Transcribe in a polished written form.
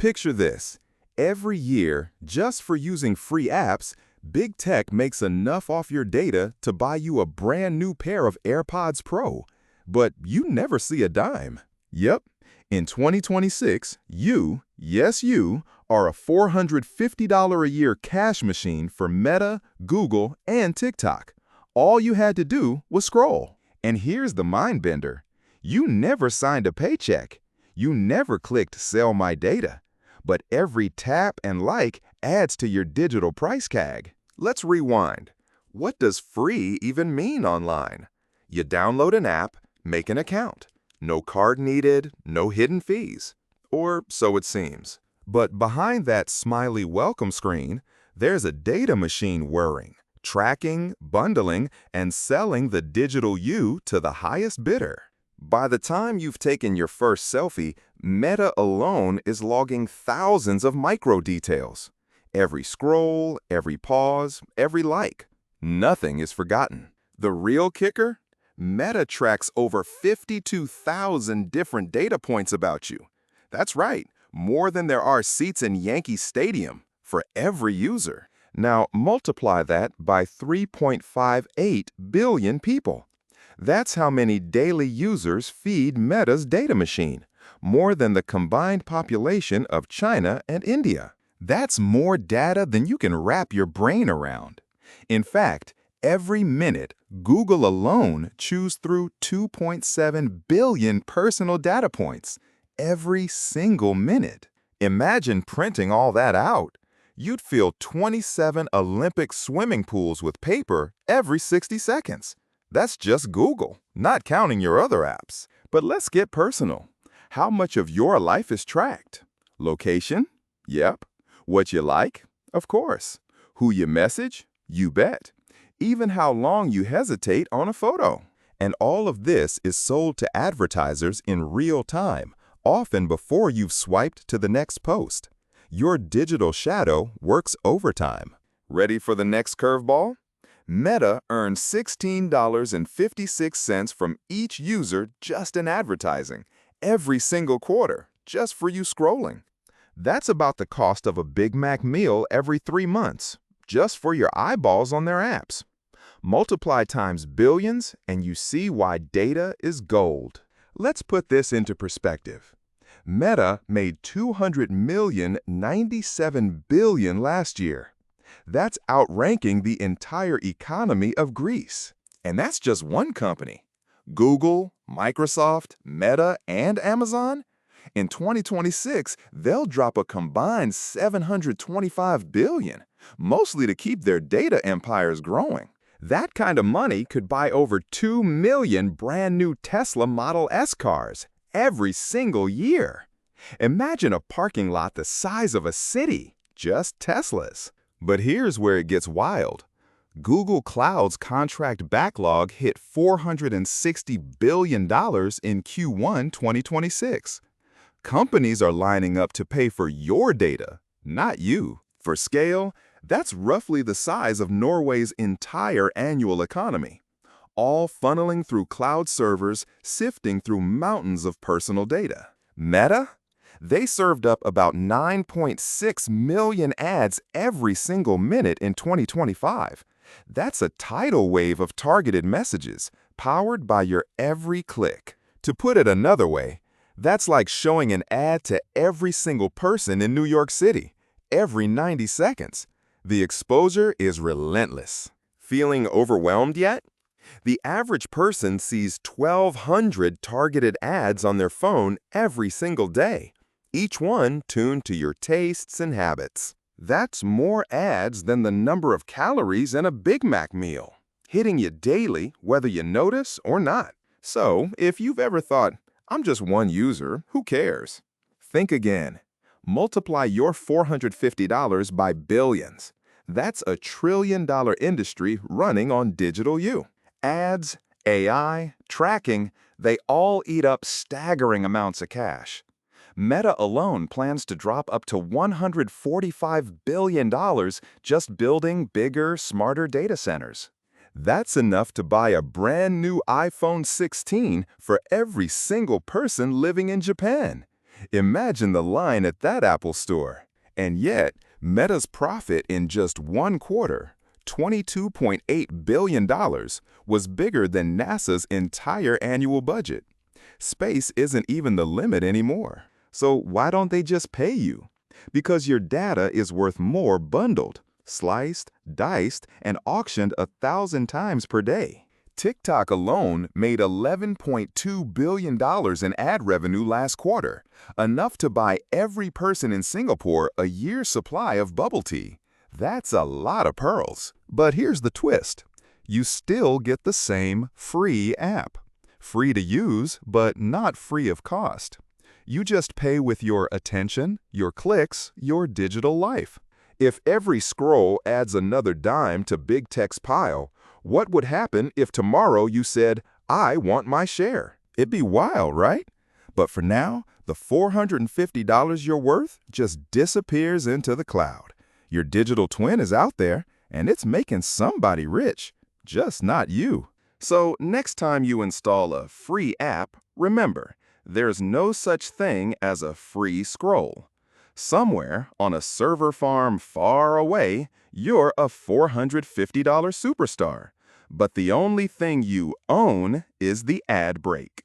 Picture this. Every year, just for using free apps, Big Tech makes enough off your data to buy you a brand new pair of AirPods Pro. But you never see a dime. Yep. In 2026, you, yes you, are a $450 a year cash machine for Meta, Google, and TikTok. All you had to do was scroll. And here's the mind bender. You never signed a paycheck. You never clicked Sell My Data. But every tap and like adds to your digital price tag. Let's rewind. What does free even mean online? You download an app, make an account. No card needed, no hidden fees. Or so it seems. But behind that smiley welcome screen, there's a data machine whirring, tracking, bundling, and selling the digital you to the highest bidder. By the time you've taken your first selfie, Meta alone is logging thousands of micro details. Every scroll, every pause, every like. Nothing is forgotten. The real kicker? Meta tracks over 52,000 different data points about you. That's right, more than there are seats in Yankee Stadium for every user. Now multiply that by 3.58 billion people. That's how many daily users feed Meta's data machine, more than the combined population of China and India. That's more data than you can wrap your brain around. In fact, every minute, Google alone chews through 2.7 billion personal data points. Every single minute. Imagine printing all that out. You'd fill 27 Olympic swimming pools with paper every 60 seconds. That's just Google, not counting your other apps. But let's get personal. How much of your life is tracked? Location? Yep. What you like? Of course. Who you message? You bet. Even how long you hesitate on a photo. And all of this is sold to advertisers in real time, often before you've swiped to the next post. Your digital shadow works overtime. Ready for the next curveball? Meta earns $16.56 from each user just in advertising, every single quarter, just for you scrolling. That's about the cost of a Big Mac meal every 3 months, just for your eyeballs on their apps. Multiply times billions, and you see why data is gold. Let's put this into perspective. Meta made $200,097 billion last year. That's outranking the entire economy of Greece. And that's just one company. Google, Microsoft, Meta, and Amazon? In 2026, they'll drop a combined $725 billion, mostly to keep their data empires growing. That kind of money could buy over 2 million brand new Tesla Model S cars every single year. Imagine a parking lot the size of a city, just Teslas. But here's where it gets wild. Google Cloud's contract backlog hit $460 billion in Q1 2026. Companies are lining up to pay for your data, not you. For scale, that's roughly the size of Norway's entire annual economy, all funneling through cloud servers, sifting through mountains of personal data. Meta? They served up about 9.6 million ads every single minute in 2025. That's a tidal wave of targeted messages, powered by your every click. To put it another way, that's like showing an ad to every single person in New York City, every 90 seconds. The exposure is relentless. Feeling overwhelmed yet? The average person sees 1,200 targeted ads on their phone every single day, each one tuned to your tastes and habits. That's more ads than the number of calories in a Big Mac meal, hitting you daily whether you notice or not. So, if you've ever thought, I'm just one user, who cares? Think again. Multiply your $450 by billions. That's a $1 trillion industry running on digital you. Ads, AI, tracking, they all eat up staggering amounts of cash. Meta alone plans to drop up to $145 billion just building bigger, smarter data centers. That's enough to buy a brand new iPhone 16 for every single person living in Japan. Imagine the line at that Apple store. And yet, Meta's profit in just one quarter, $22.8 billion, was bigger than NASA's entire annual budget. Space isn't even the limit anymore. So why don't they just pay you? Because your data is worth more bundled, sliced, diced, and auctioned 1,000 times per day. TikTok alone made $11.2 billion in ad revenue last quarter, enough to buy every person in Singapore a year's supply of bubble tea. That's a lot of pearls. But here's the twist. You still get the same free app. Free to use, but not free of cost. You just pay with your attention, your clicks, your digital life. If every scroll adds another dime to Big Tech's pile, what would happen if tomorrow you said, "I want my share"? It'd be wild, right? But for now, the $450 you're worth just disappears into the cloud. Your digital twin is out there, and it's making somebody rich, just not you. So next time you install a free app, remember, there's no such thing as a free scroll. Somewhere on a server farm far away, you're a $450 superstar. But the only thing you own is the ad break.